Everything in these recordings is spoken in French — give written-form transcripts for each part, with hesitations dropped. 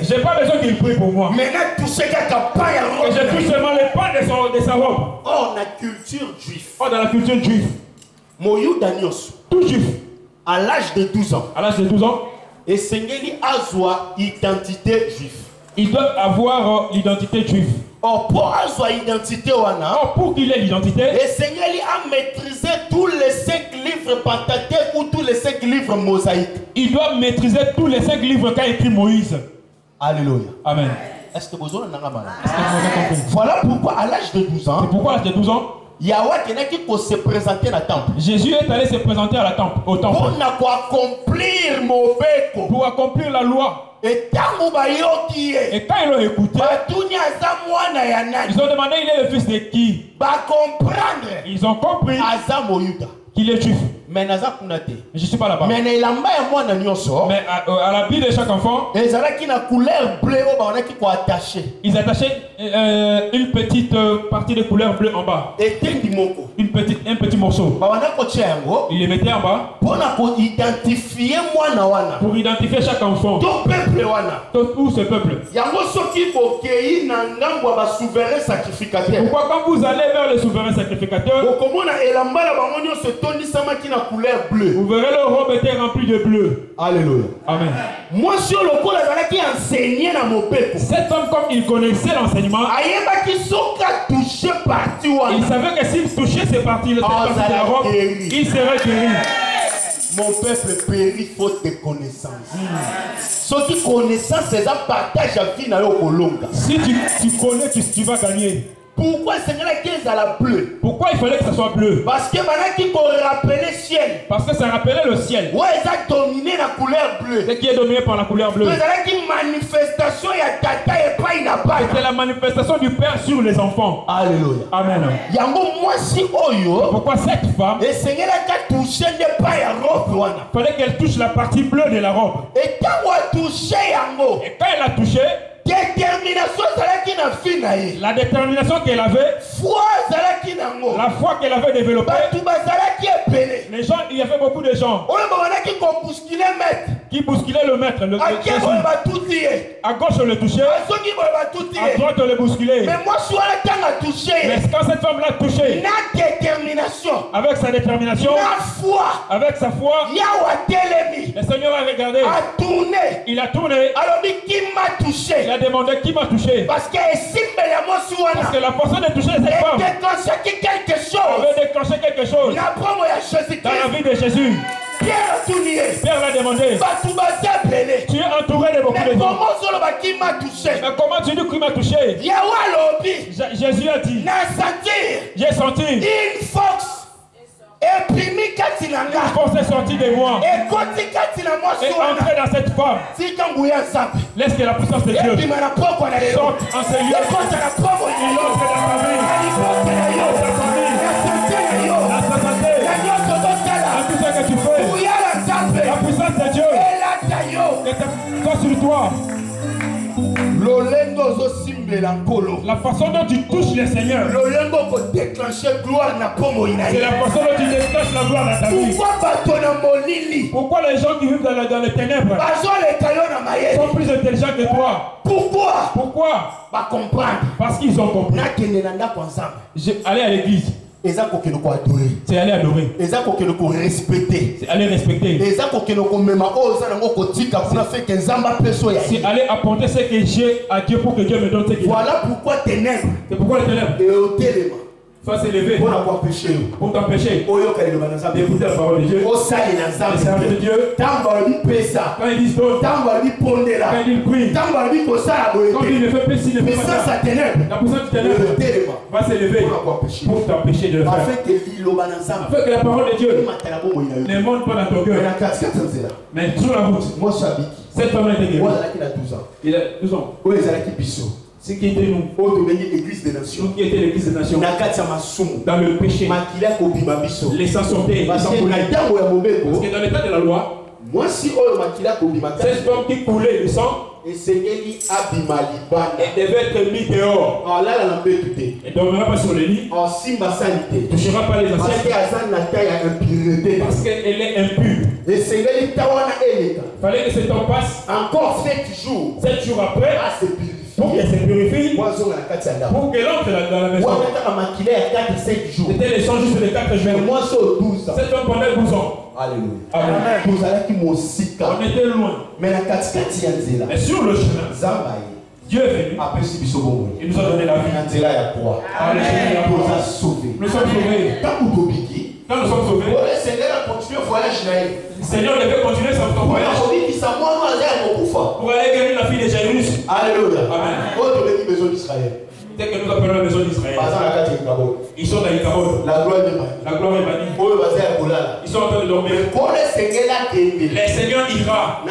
J'ai pas besoin qu'il prie pour moi. Et je touche seulement les pas de sa robe. Oh, la culture juive. Oh, dans la culture juive. Tout juif. À l'âge de 12 ans. À l'âge de 12 ans. Et Sengeli a identité juive. Il doit avoir l'identité juive. Oh, pour avoir identité, pour qu'il ait l'identité, et Sengeli a maîtrisé tous les 5 livres Pentateuque ou tous les 5 livres mosaïques. Il doit maîtriser tous les 5 livres qu'a écrit Moïse. Alléluia. Amen. Est-ce que vous avez compris? Voilà pourquoi à l'âge de 12 ans, c'est pourquoi à l'âge de 12 ans, Yahweh qui se présentait dans le temple. Jésus est allé se présenter à la temple, au temple. Pour accomplir la loi. Et quand ils l'ont écouté, ils ont demandé il est le fils de qui. Ils ont compris qu'il est juif. Mais je ne suis pas là-bas. Mais à l'habit de chaque enfant, ils attachaient une petite partie de couleur bleue en bas. Un petit morceau. Ils les mettaient en bas pour identifier chaque enfant. Tout ce peuple. Pourquoi quand vous allez vers le souverain sacrificateur, vous verrez leur robe était remplie de bleu. Alléluia. Amen. Moi, sur le coup, qui enseignait dans mon peuple. Cet homme, comme il connaissait l'enseignement, il savait que s'il touchait ces parties de la robe, il serait guéri. Mon peuple périt faute de connaissances. Ceux qui connaissent, c'est un partage à vie dans le. Si tu connais, tu vas gagner. Pourquoi c'est la bleu? Pourquoi il fallait que ça soit bleu? Parce que maintenant rappelait le ciel. Parce que ça rappelait le ciel. Ouais, ça a dominé la couleur bleue. C'est qui est dominé par la couleur bleue. Manifestation c'est la manifestation du Père sur les enfants. Alléluia. Amen. Pourquoi cette femme, fallait qu'elle touche la partie bleue de la robe. Et quand elle a touché, la détermination qu'elle avait, la foi qu'elle avait développée, les gens, il y avait beaucoup de gens qui bousculaient le maître. À gauche on le touchait, à droite on le bousculait. Mais quand cette femme l'a touché, avec sa détermination, avec sa foi, le Seigneur a regardé, il a tourné, il a demandé qui m'a touché. Parce que la personne de toucher cette femme avait déclenché quelque chose dans la vie de Jésus. Pierre l'a demandé. Tu es entouré de beaucoup de gens. Mais comment tu dis qu'il m'a touché? Jésus a dit, j'ai senti une force est sortie de moi et entrer dans cette femme. Laisse que la puissance de Dieu sorte en ces lieux. Il entre dans ta vie, dans ta santé, dans tout ce que tu fais. La puissance de Dieu est sur toi. La façon dont tu touches le Seigneur, c'est la façon dont tu déclenches la gloire dans ta vie. Pourquoi les gens qui vivent dans les ténèbres sont plus intelligents que toi? Pourquoi? Parce qu'ils ont compris. Aller à l'église, c'est aller adorer. C'est aller respecter. C'est aller apporter ce que j'ai à Dieu pour que Dieu me donne ce qu'il a. Voilà pourquoi ténèbres. C'est pourquoi les ténèbres. Faut s'élever pour t'empêcher d'écouter la parole de Dieu. Les services de Dieu. Quand ils disent d'autres, quand ils prient, quand il ne fait plus, s'il ne fait pas ça, la puissance du ténèbre va s'élever pour t'empêcher de le faire. Afin que la parole de Dieu ne monte pas dans ton cœur. Mais sur la route, cette femme a été guérie. Il a 12 ans. Ce qui était nous, l'église des nations, qui était l'église des nations, dans le péché, les sans sortir, parce que dans l'état de la loi, cette femme qui coulait le sang, elle devait être mise dehors. Elle ne dormira pas sur le lit, ne touchera pas les anciens, parce qu'elle est impure. Et Sengeli tawana eleka. Fallait que ce temps passe. Encore 7 jours. 7 jours après. À se purifier. Pour qu'elle se purifie. Pour qu'elle entre dans la maison. C'était les chants juste les 4 jours. Moi, c'est au 12 ans. Cette femme pendant 12 ans. Alléluia. Amen. On était loin. Mais sur le chemin, Dieu est venu. Il nous a donné la vie. Alléluia. Nous sommes sauvés. Quand nous sommes sauvés, le Seigneur devait continuer son voyage pour aller guérir la fille de Jairus. Alléluia. Amen. Dès que nous appelons la maison d'Israël, ils sont dans Icabod. La gloire est bannie. Ils sont en train de dormir. Le Seigneur ira.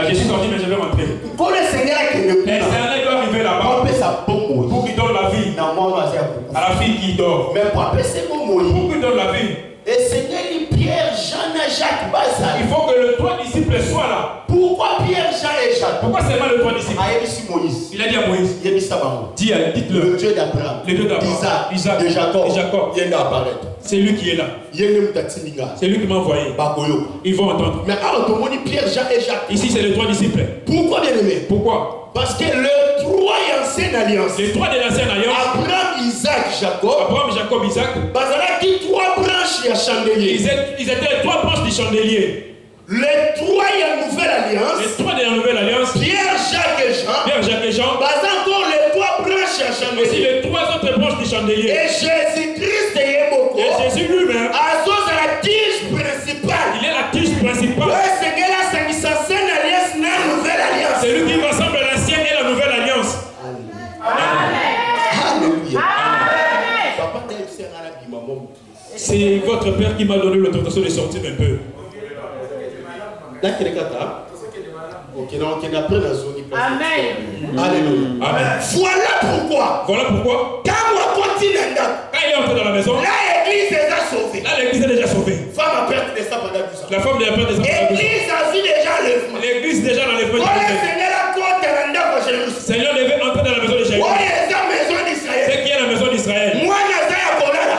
Je suis sorti, mais je vais rentrer. Le Seigneur doit arriver là-bas pour qu'il donne la vie à la fille qui dort. Pour qu'il donne la vie. Et Seigneur Pierre, Jean et Jacques Bazal. Il faut que le 3 disciples soient là. Pourquoi Pierre, Jean et Jacques? Pourquoi seulement le 3 disciples? Il a dit à Moïse. Dites-le. Le Dieu d'Abraham, Isaac, de Jacob. C'est lui qui est là. C'est lui qui m'a envoyé. Ils vont entendre. Mais Pierre, Jean et Jacques. Ici, c'est les 3 disciples. Pourquoi bien aimé? Pourquoi? Parce que le 3 ancienne alliance. Les 3 de l'ancienne alliance. Abraham, Jacob, Isaac. Bazalaki 3 branches à chandelier. Ils étaient les 3 branches du chandelier. Les 3 de la nouvelle alliance. Les 3 de la nouvelle alliance. Pierre, Jacques et Jean. Bazal encore les 3 branches à chandelier. Aussi les 3 autres branches du chandelier. Et Jésus-Christ est Yemoko. Et Jésus lui-même. Azos à la tige principale. Il est la tige principale. C'est que là, c'est une ancienne alliance, la nouvelle alliance. C'est lui qui rassemble l'ancienne et la nouvelle alliance. Alléluia. C'est votre Père qui m'a donné l'autorisation de sortir un peu. Amen. Alléluia. Amen. Voilà pourquoi. Quand il est entré dans la maison, l'église est déjà sauvée. Là, l'église est déjà sauvée. Femme a perdu des sangs pendant 12 ans. La femme a perdu des sangs. L'église a vu déjà l'enlèvement. L'église déjà dans l'enlèvement. Seigneur devait entrer dans la maison de Jésus. C'est qui est la maison d'Israël.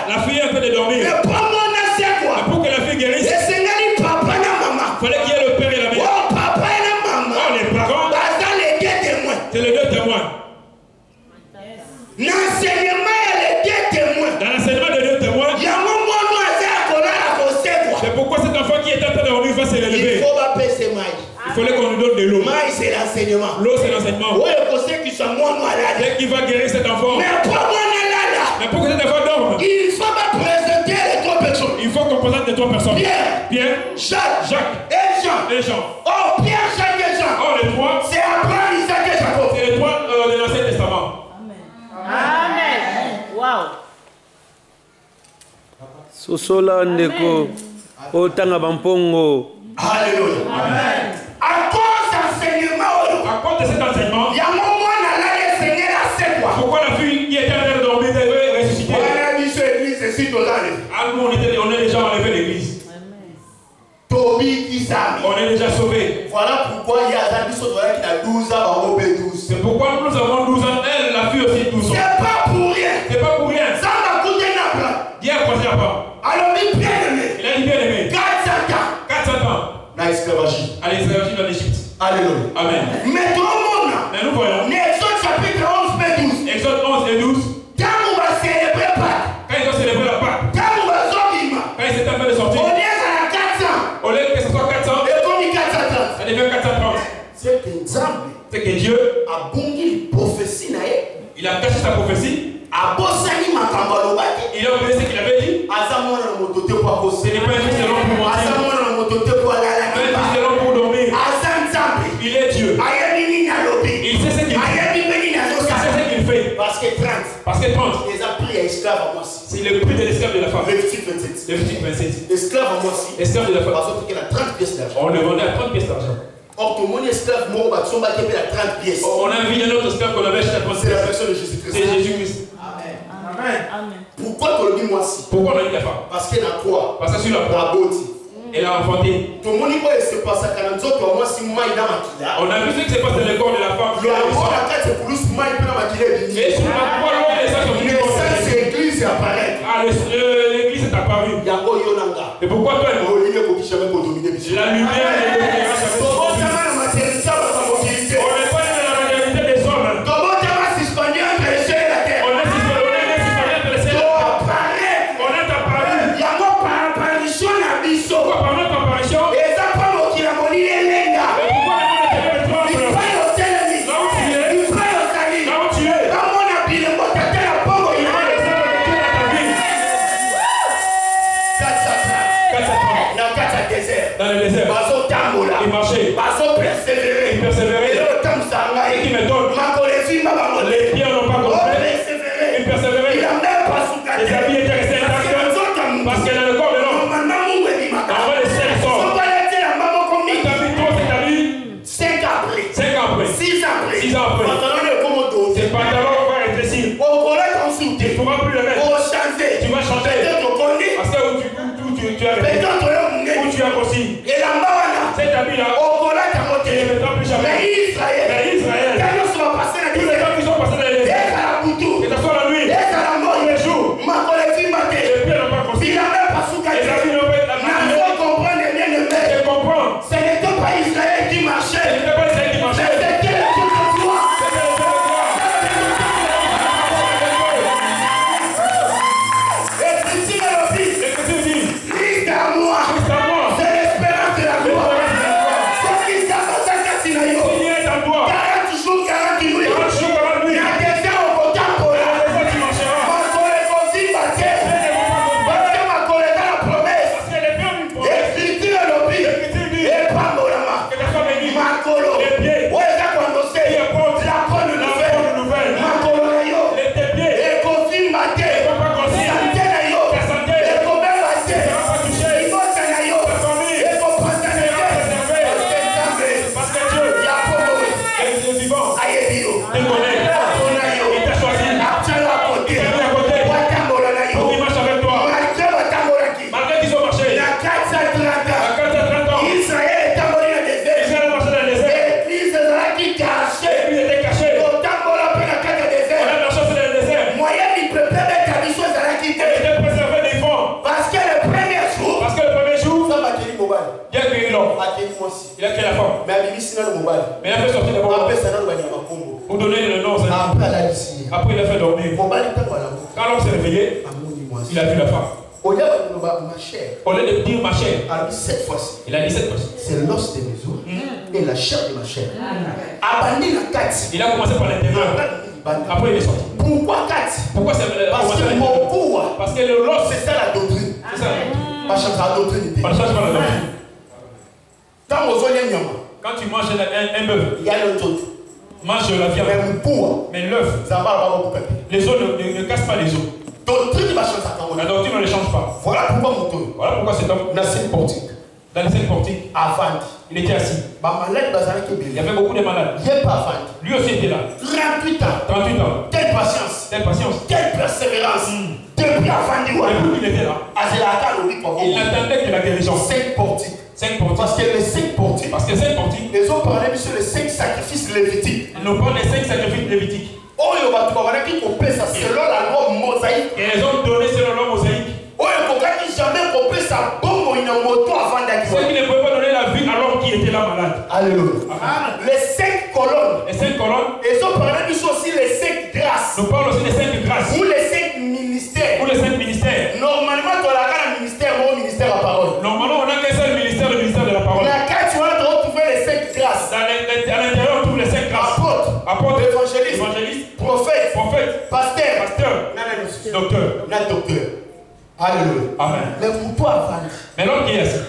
La fille est en train de dormir. Mais pour que la fille guérisse, il fallait qu'il y ait le père et la mère. Papa et la maman. Oh, les parents. C'est les 2 témoins. L'enseignement et les 2 témoins. Dans l'enseignement des 2 témoins. C'est pourquoi cet enfant qui est en train de dormir va se relever. Il fallait qu'on nous donne de l'eau. C'est l'enseignement. L'eau, c'est l'enseignement. Dès qu'il va guérir cet enfant. Mais pour que cet enfant dorme, il faut présenter les 3 personnes. Il faut qu'on présente les 3 personnes. Pierre, Jacques et Jean. Oh, Pierre, Jacques et Jean. Oh, les 3. C'est Abraham, Isaac et Jacob. C'est les 3 de l'Ancien Testament. Amen. Wow. Sosola ndeko otanga bampongo. Alléluia. Amen. À cause de cet enseignement, il y a un moment dans l'année Seigneur a 7 mois. Pourquoi la fille qui était en train de dormir devait ressusciter? Nous, on est déjà enlevé l'église. On est déjà sauvés. Voilà pourquoi il y a des choses qui a 12 ans, on 12. C'est pourquoi nous avons 12 ans, elle, la fille aussi 12 ans. C'est pas pour rien. C'est pas pour rien. Ça m'a coûté un plan. Dis à quoi ça va? Alors, bien aimé. Il a dit bien aimé. 400 ans. 400 ans. Dans l'esclavagie. À l'esclavagie en Égypte. Alléluia. Amen. Mais tout le monde. Mais nous voyons. Exode chapitre 11, verset 12. Exode 11 et 12. Quand on va célébrer Pâques. Quand ils ont célébré la Pâques. Quand on va sortir. Quand ils étaient en train de sortir. On est à 400. Au lieu que ce soit 400. Et on dit 430. Ça devient 430. C'est un exemple. C'est que Dieu a bondi prophétie. Il a caché sa prophétie. A bossani makambalobaki. Il a oublié ce qu'il avait dit. Azamona na motote kwa kosi. Ce n'est pas un fils de l'homme pour mentir. Azamona na motote kwa lala. Un fils de l'homme pour dormir. Azamzambi. Il est Dieu. Ayamini na lobi. Il sait ce qu'il fait. Ayamini na Il sait ce qu'il fait. Parce que 30. Parce que 30. Les a pris esclave à moi. C'est le prix de l'esclave de la femme. Levitique 27. Levitique 27. Esclave à moi. Esclave de la femme. Parce qu'il a 30 pièces d'argent. On le vendait à 30 pièces d'argent. Or, ton mon esclave, moi, on va 30 pièces. On a vu un autre esclave qu'on avait acheté à 30 pièces. C'est la personne de Jésus-Christ. C'est Jésus-Christ. Amen. Pourquoi tu le dis moi si? Pourquoi on a dit la femme? Parce qu'elle a quoi? Parce que sur la croix, elle a enfanté. Ton mon niveau c'est pas ça quand on moi si moi il a maquillé. On a vu ce qui s'est passé dans le corps de la femme. Le corps la tête c'est plus moi il peut maquiller. Et sur la croix, l'homme les sacs sont venus. C'est l'église apparaît. Ah, l'église est apparue. Yango Yonanga. Et pourquoi toi, Olivier Kokishame Kodomi? La lumière de l'espérance avec son fils. On n'est pas dans la maternité des hommes. On est suspendu entre les cieux et la terre. On est apparu. Pourquoi par notre apparition? Dans le désert, il marchait, il persévérait. Et qui me donne, les pieds n'ont pas compris, il persévérait. Les habits étaient restés intacts parce que dans le corps de l'homme, on va laisser le sort. Cinq ans après, 6 ans après, tes pantalons vont rétrécir. Tu ne pourras plus le mettre. Tu vas changer. Parce que tu as répété. Où tu as grossi. Cet habit-là, tu ne le mettras plus jamais. Mais Israël, tous les gens qui sont passés dans les désert, que ce soit la nuit, tous les jours, les pieds n'ont pas grossi. Les habits n'ont pas été abîmés. Je comprends. Ce n'était pas Israël qui marchait. Ce n'était pas Israël qui marchait. C'était le Dieu de toi. Il a créé la femme. Mais il a fait sortir d'abord. Pour donner le nom. Après il a fait dormir. Quand l'homme s'est réveillé, il a vu la femme. Au lieu de dire ma chair, il a dit cette fois-ci. C'est l'os de mes os et la chair de ma chair. Il a commencé par l'intérieur. Après il est sorti. Pourquoi 4? Pourquoi c'est parce que le l'os, c'est ça la doctrine. C'est ça. Pas change la doctrine. Pas change la doctrine. Quand tu manges un bœuf, il y a le truc. Mange la viande. Mais l'œuf, les os ne cassent pas les os. La doctrine ne les change pas. Voilà pourquoi cet homme dans cette portique. Dans cette portique, il était assis. Il y avait beaucoup de malades. Lui aussi était là. 38 ans. Quelle patience. Quelle persévérance. Depuis il était là. Il n'attendait que la guérison. 5 portiques. Parce que les 5 portiques, ils ont parlé sur les 5 sacrifices lévitiques. Ils n'ont pas les 5 sacrifices lévitiques. Selon la loi mosaïque. Et ils ont donné selon la loi mosaïque. Ceux qui ne pouvaient pas donner la vie alors qu'il était là malade. Alléluia. Les 5 colonnes. Ils ont parlé aussi les 5 grâces. Nous parlons aussi des 5 grâces. Ou les 5 ministères. Normalement, tu as un ministère à parole. Normalement, on a qu'un seul ministère, le ministère de la parole. Mais quand tu vas retrouver les 5 grâces. À l'intérieur, on trouve les 5 grâces. Apôtre, évangéliste, prophète, pasteur, docteur. Alléluia. Amen. Mais pour toi, mais l'homme qui est assis,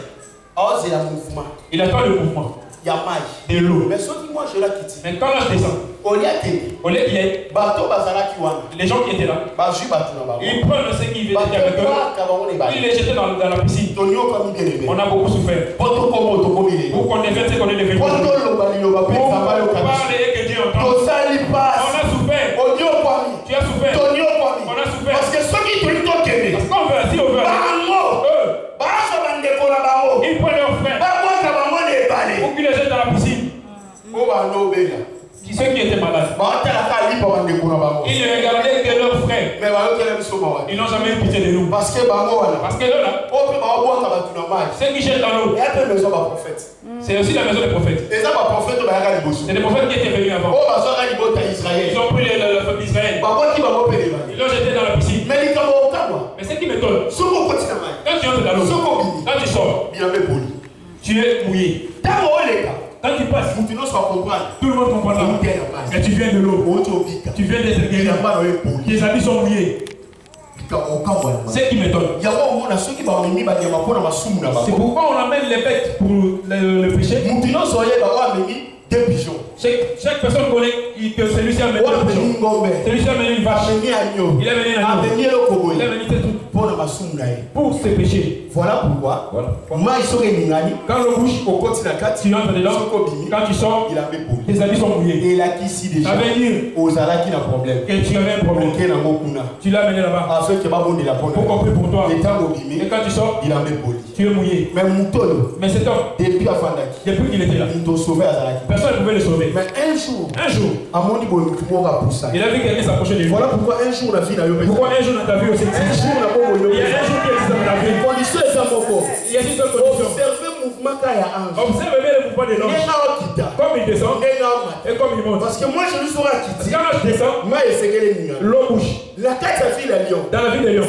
il n'a pas de mouvement. Il y a de l'eau. Mais ceux qui moi je la quitte. Mais quand l'âge descend, au lieu qu'il y ait les gens qui étaient là, ils prennent ce qui vient avec eux, ils les jettent dans la piscine. On a beaucoup souffert. Pour qu'on devienne ce qu'on est devenu. Pour parler et que Dieu entende. On a souffert. Tu as souffert. On a souffert. Parce que ceux qui te disent parce qu'on veut, si on veut. Ils prennent leurs frères. Pour qu'ils les jettent dans la piscine. Qui ceux qui étaient malades. Ils ne regardaient que leurs frères. Ils n'ont jamais eu pitié de nous. Parce que là, ceux qui jettent dans l'eau, c'est aussi la maison des prophètes. C'est des prophètes qui étaient venus avant. Ils ont pris le peuple d'Israël. Ils l'ont jeté dans la piscine. Mais ce qui m'étonne, quand tu entres dans l'eau, quand tu sors, tu es mouillé. Quand tu passes, tout le monde comprendra. Mais tu viens de l'eau. Tu viens d'être guéri. Tes habits sont mouillés. C'est ce qui m'étonne. C'est pourquoi on amène les bêtes pour le péché. Chaque personne connaît que celui-ci a amené un pigeon. Celui-ci a amené une vache. Il a amené un agneau. Il a amené tout pour se pécher. Voilà pourquoi. Quand le bouche tu entres dedans, quand tu sors, tes habits sont mouillés. Ça veut dire que tu avais un problème. Tu l'as amené là-bas. Pour compris pour toi. Et quand tu sors, tu es mouillé. Mais cet homme, depuis qu'il était là, personne ne pouvait le sauver. Mais un jour, il a vu quelqu'un s'approcher de lui. Voilà pourquoi un jour la vie n'a eu. Pourquoi un jour dans ta vie aussi? Il y a un jour qui existe dans ta vie. Il y a une seule condition. Observe bien le mouvement de l'ange. Comme il descend et comme il monte. Parce que moi je lui serai quitté. Quand l'ange descend, l'eau bouge. La tête de la ville de Lyon. Dans la ville de Lyon.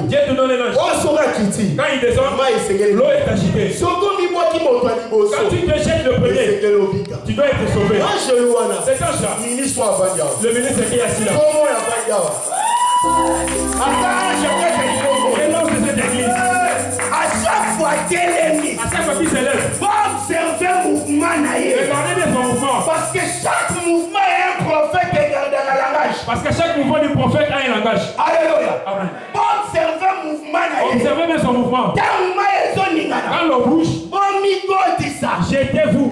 Dieu te donne l'ange. Quand il descend, l'eau est agitée. Quand tu te jettes le premier, tu dois être sauvé. Cet ange-là, le ministre qui est assis là. À chaque fois qu'il s'élève, observez le mouvement. Regardez bien son mouvement. Parce que chaque mouvement est un prophète qui garde un langage. Parce que chaque mouvement du prophète a un langage. Alléluia. Amen. Observez le mouvement. Observez bien son mouvement. Quand l'eau bouge, jetez-vous.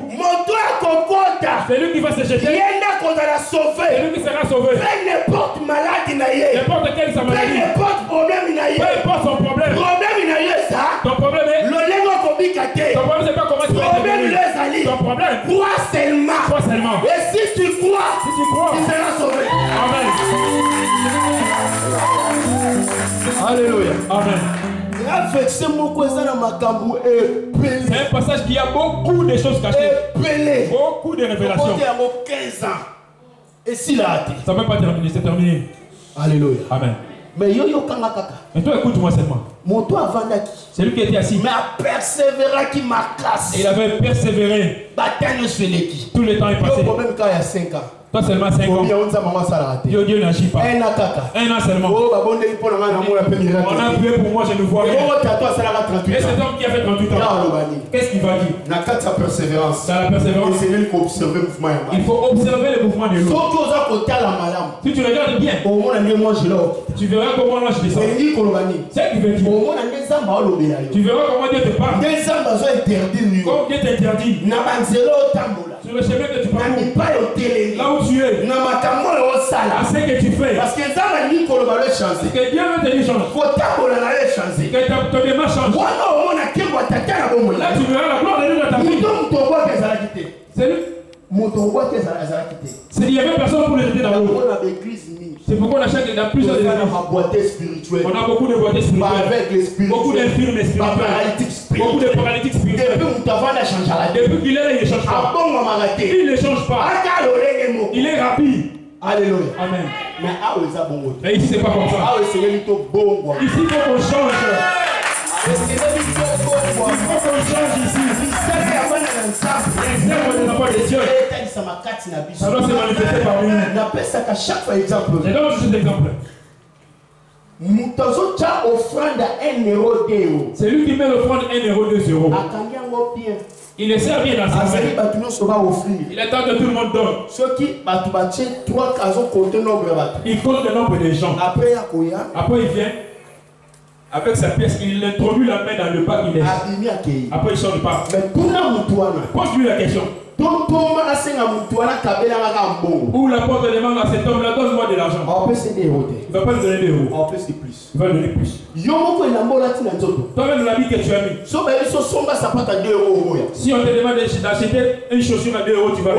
C'est lui qui va se jeter. C'est lui qui sera sauvé. N'importe maladie, n'importe quelle sa maladie, n'importe problème, peu importe son problème. Ton problème est. Ton problème c'est pas comment tu vas te ton problème. Crois seulement. Crois seulement. Et si tu crois, tu seras sauvé. Amen. Alléluia. Amen. C'est un passage qui a beaucoup de choses cachées. Beaucoup de révélations. 15 ans. Et s'il a hâté. Ça ne peut pas terminer, c'est terminé. Alléluia. Amen. Mais yo kanga kaka. Mais toi écoute-moi seulement. Moto avandaki. C'est lui qui était assis. Mais a persévéré qui m'a cassé. Il avait persévéré. Tout le temps est passé. Le problème quand il y a 5 ans. Toi seulement 5 ans. Dieu n'agit pas. Un an kaka. Un an seulement. On a prié pour moi, je ne vois rien. Et cet homme qui a fait 38 ans, qu'est-ce qu'il va dire? Dans la persévérance. Il faut observer le mouvement de l'eau. Si tu regardes bien, tu verras comment l'ange descend. C'est ce qu'il veut dire. Tu verras comment Dieu te parle. Comment Dieu t'interdit. Sur le chemin que tu parcours, là où tu es, à ce que tu fais. Parce que c'est que Dieu veut te dire change. Que ton démarche change. Là tu verras la gloire de Dieu dans ta vie. C'est lui. Il y avait personne pour le jeter dans l'eau. C'est pourquoi on achète dans plusieurs églises. On a beaucoup de boîtiers spirituelles. Beaucoup d'infirmes spirituels. Beaucoup de paralytiques spirituels. Depuis qu'il est là, il ne change pas. Il ne change pas. Il est rapide. Alléluia. Amen. Mais et ici, c'est pas comme ça. Ici, il faut qu'on change. Il faut qu'on change ici. L'exemple des enfants de Dieu. Ça doit se manifester parmi nous. Je donne juste un exemple. C'est lui qui met l'offrande 1 euro, 2 euros. Il ne sert bien dans sa main. Il attend que tout le monde donne. Il compte le nombre de gens. Après il vient. Avec sa pièce, il introduit la main dans le bac, il laisse. Après il sort du parc. Pose-lui la question. Où l'apôtre demande à cet homme-là, donne-moi de l'argent. Il ne va pas lui donner 2 euros. Il va lui donner plus. Toi-même, l'habit que tu as mis. Si on te demande d'acheter une chaussure à 2 euros, tu vas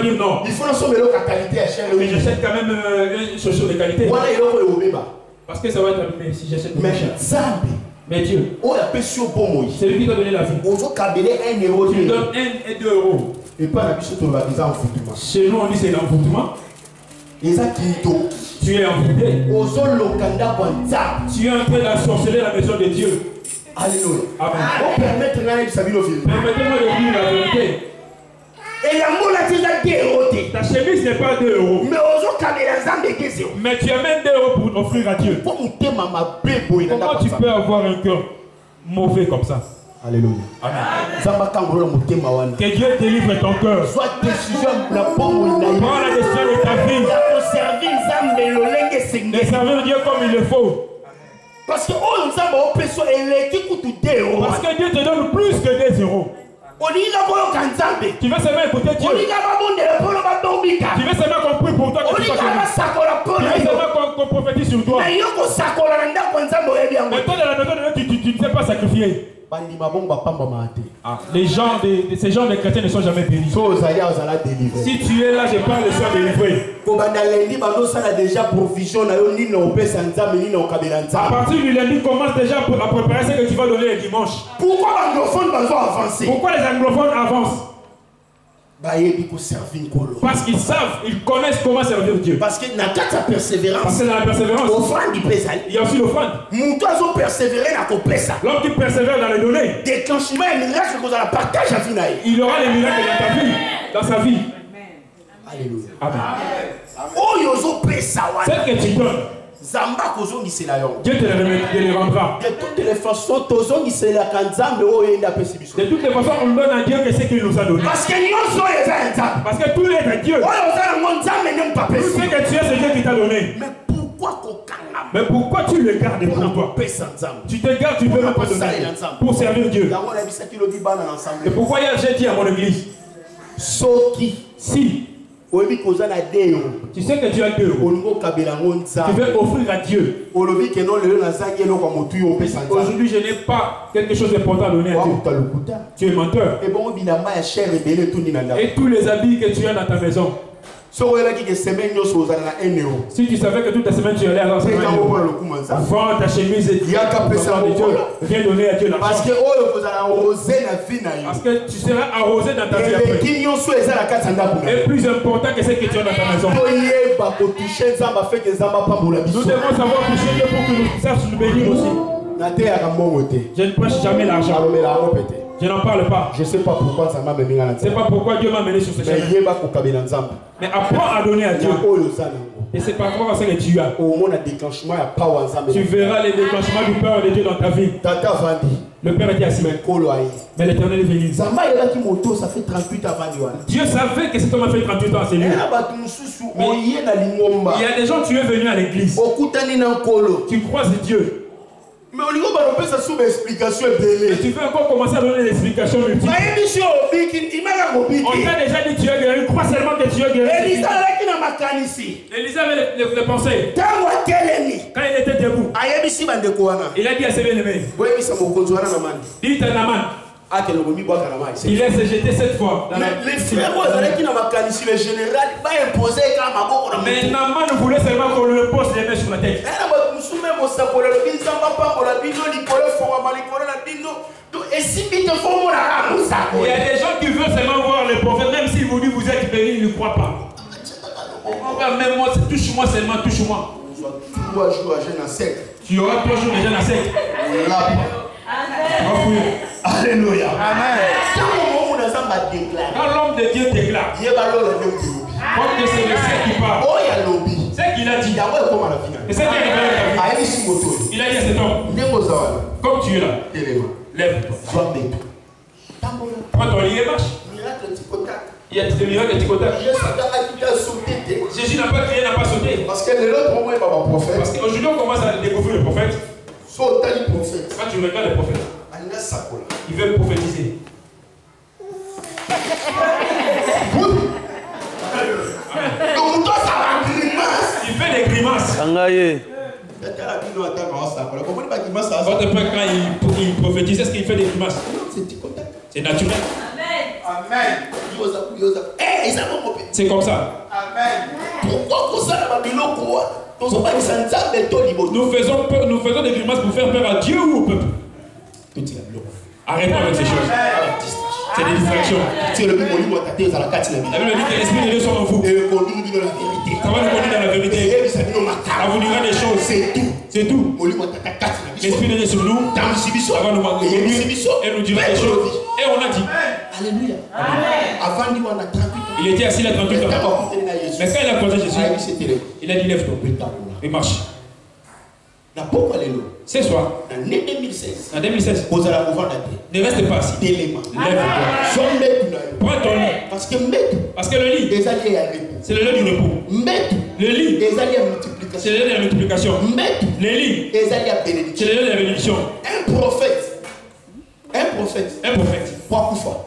dire non. Il faut mais j'achète quand même une chaussure de qualité. Parce que ça va être abîmé si j'achète une chaussure. Mais Dieu, c'est lui qui t'a donné la vie. Tu lui donnes 1 et 2 euros. Et pas la biche, chez nous, on dit c'est l'envoûtement. Tu es envoûté. Tu es en train d'ensorceler la maison de Dieu. Alléluia. Amen. Permettez-moi de dire la vérité. Et la ta chemise n'est pas 2 euros. Mais tu amènes 2 euros pour offrir à Dieu. Comment tu peux avoir un cœur mauvais comme ça? Alléluia. Amen. Que Dieu délivre ton cœur. Soit décision la prends la décision de ta vie. De servir Dieu comme il le faut. Parce que Dieu te donne plus que 2 euros. Tu veux seulement écouter Dieu. Tu veux seulement qu'on prie pour toi que tu sois connu. Tu veux seulement qu'on prophétise sur toi. Mais toi dans la maison de Dieu, tu ne sais pas sacrifier. Ces gens de chrétiens ne sont jamais bénis. Si tu es là, je parle de sois délivré. À partir du lundi, commence déjà à préparer ce que tu vas donner le dimanche. Pourquoi les anglophones avancent? Parce qu'ils savent, ils connaissent comment servir Dieu. Parce que dans la persévérance, il y a aussi l'offrande. L'homme qui persévère dans les données, il aura les miracles dans sa vie. Alléluia. Amen. Ce que tu donnes, Dieu te le rendra. De toutes les façons, on donne à Dieu que ce qu'il nous a donné. Parce que tout est de Dieu. Tout ce que tu es, c'est Dieu qui t'a donné. Mais pourquoi tu le gardes pour toi? Tu te gardes, tu veux le pas donner pour servir Dieu. Et pourquoi j'ai dit à mon église, si tu sais que tu as 2 euros, tu veux offrir à Dieu. Aujourd'hui, je n'ai pas quelque chose d'important à donner à Dieu. Tu es menteur. Et tous les habits que tu as dans ta maison, si tu savais que toute la semaine tu allais à l'enseignement, vends ta chemise et viens donner à Dieu l'argent. Parce que tu seras arrosé dans ta vie après. Et plus important que ce que tu as dans ta maison. Nous devons savoir toucher Dieu pour que nous sachions nous bénir aussi. Je ne prêche jamais l'argent. Je n'en parle pas. Je ne sais pas pourquoi ça m'a mené à c'est pas pourquoi Dieu m'a mené sur ce chemin. Mais apprends à donner à Dieu. Et c'est par rapport à ce que tu as. Tu verras les déclenchements du Père de Dieu dans ta vie. Le Père était assis. Mais l'Éternel est venu. Dieu savait que cet homme a fait 38 ans à Seigneur. Mais il y a des gens, tu es venu à l'église. Tu croises Dieu. Mais au niveau de ça sous explication et tu veux encore commencer à donner des explications multiples. On t'a déjà dit tu es guéri, crois seulement que tu es guéri. Élisa avait les pensées. Quand il était debout, il a dit à ses bien-aimés, dit à Naman, il laisse jeter cette fois. Les frères, le général va imposer mais Naman voulait seulement qu'on lui pose les mains sur la tête. Il y a des gens qui veulent seulement voir les prophètes, même s'ils vous disent vous êtes bénis, ils ne croient pas. Même moi, touche-moi seulement, touche-moi. Tu auras 3 jours de jeûne à sec. Alléluia. Amen. Quand l'homme de Dieu déclare, comme que c'est le sec qui parle, c'est qu'il a dit. Et c'est qu'il a dit. Il a dit à cet homme, comme tu es là, lève-toi. Prends ton lit et marche. Il y a des miracles de Ticotac. Jésus n'a pas crié, n'a pas sauté. Parce qu'aujourd'hui on commence à découvrir le prophète. Quand tu regardes le prophète, il veut prophétiser. Sangaye. Votre père, quand il prophétise, est-ce qu'il fait des grimaces? C'est naturel. Amen. C'est comme ça. Nous faisons des grimaces pour faire peur à Dieu ou au peuple? Arrêtons avec ces choses. C'est des distractions. La Bible dit que l'esprit de Dieu soit en vous. Ça va nous conduire dans la vérité. Ça vous dira des choses. C'est tout. L'esprit de Dieu sur nous. Ça va nous conduire et nous dira des choses. Et on a dit. Alléluia. Amen. Il était assis là 38 ans. Mais quand il a croisé Jésus, il a dit lève-toi et marche. Ce soir, en 2016, ne reste pas assis. Lève-toi. Prends ton lit. Parce que le lit, c'est le lieu du repos. Le lit, c'est le lieu de la multiplication. Le lit, c'est le lieu de la bénédiction. Un prophète,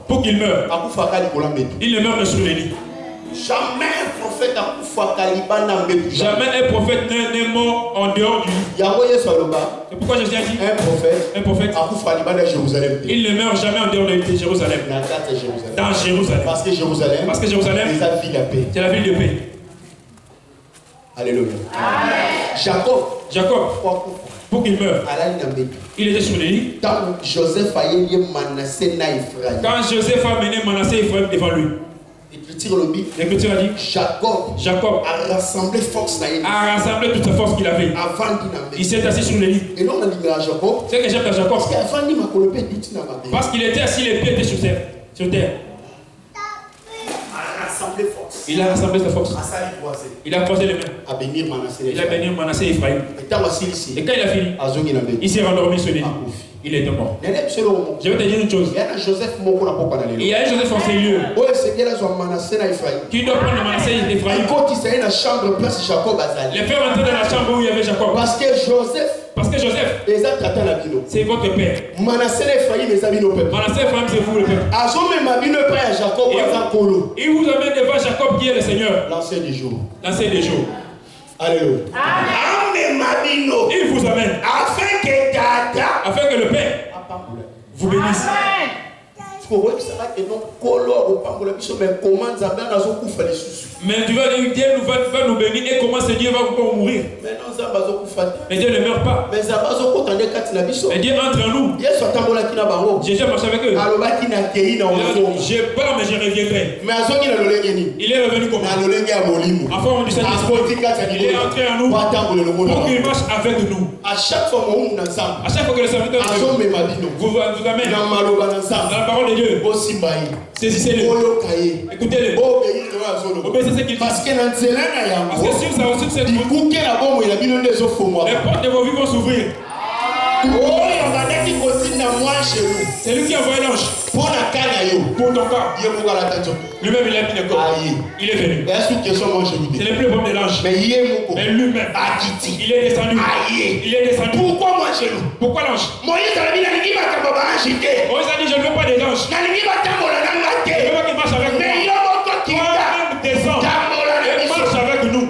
pour qu'il meure, il ne meurt que sur le lit. Jamais un prophète n'est mort en dehors du lit. C'est pourquoi je dis un prophète, il ne meurt jamais en dehors de Jérusalem. Dans Jérusalem. Parce que Jérusalem, c'est la ville de paix. Alléluia. Jacob, pour qu'il meure, il était sur le lit. Quand Joseph a mené Manassé et Ephraïm devant lui, l'Écriture a dit Jacob a rassemblé toute sa force qu'il avait. Il s'est assis sur le lit. C'est que j'aime à Jacob. Parce qu'il était assis, les pieds étaient sur terre. Il a rassemblé sa force. Il a croisé les mains. Il a béni Manassé et Ephraïm. Et quand il a fini, il s'est rendormi sur le lit. Il est mort. Je vais te dire une chose. Il y a un Joseph en ces lieux qui doit prendre Manassé et Ephraïm. Les frères entraient dans la chambre où il y avait Jacob. Parce que Joseph, c'est votre père. Manassé et Ephraïm, c'est vous le père. Il vous amène devant Jacob qui est le Seigneur. L'ancien des jours. Alléluia. Il vous amène afin que le Père vous bénisse. Mais tu vas dire Dieu va nous bénir et comment ce Dieu va encore mourir. Mais Dieu ne meurt pas. Mais Dieu entre en nous. Jésus marche avec eux. Je pars mais je reviendrai. Il est revenu comme en forme du Saint-Esprit. Il est entré en nous pour qu'il marche avec nous. À chaque fois que le serviteur vous amène dans la parole de Dieu, saisissez-le, écoutez-le, obéissez ce qu'il dit. Parce que sur cette route, les portes de vos vies vont s'ouvrir. C'est lui qui a envoyé l'ange pour ton corps. Lui-même il a mis le corps. Il est venu. C'est le plus bon de l'ange. Mais lui-même il est descendu. Pourquoi moi chez nous? Pourquoi l'ange? Moïse a dit je ne veux pas des anges. Je veux pas qu'il marche avec moi. Toi-même descends et marche avec nous.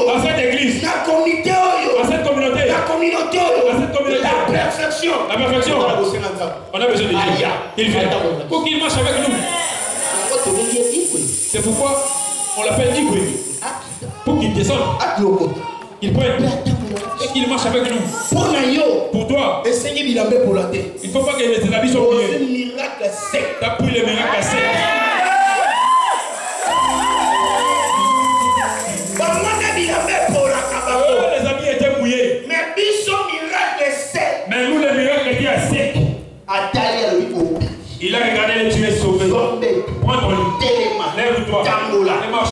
Dans cette église, dans cette communauté, la perfection. On a besoin de Dieu. Il vient pour qu'il marche avec nous. C'est pourquoi on l'appelle Igwe. Pour qu'il descende, qu'il prenne et qu'il marche avec nous. Pour toi, il ne faut pas que les habits soient oubliés. T'as pris les miracles à sec. Les habits étaient mouillés. Mais nous, les miracles étaient à sec. Il a regardé les tuer sauvés. Prends ton lit. Lève-toi. Et marche.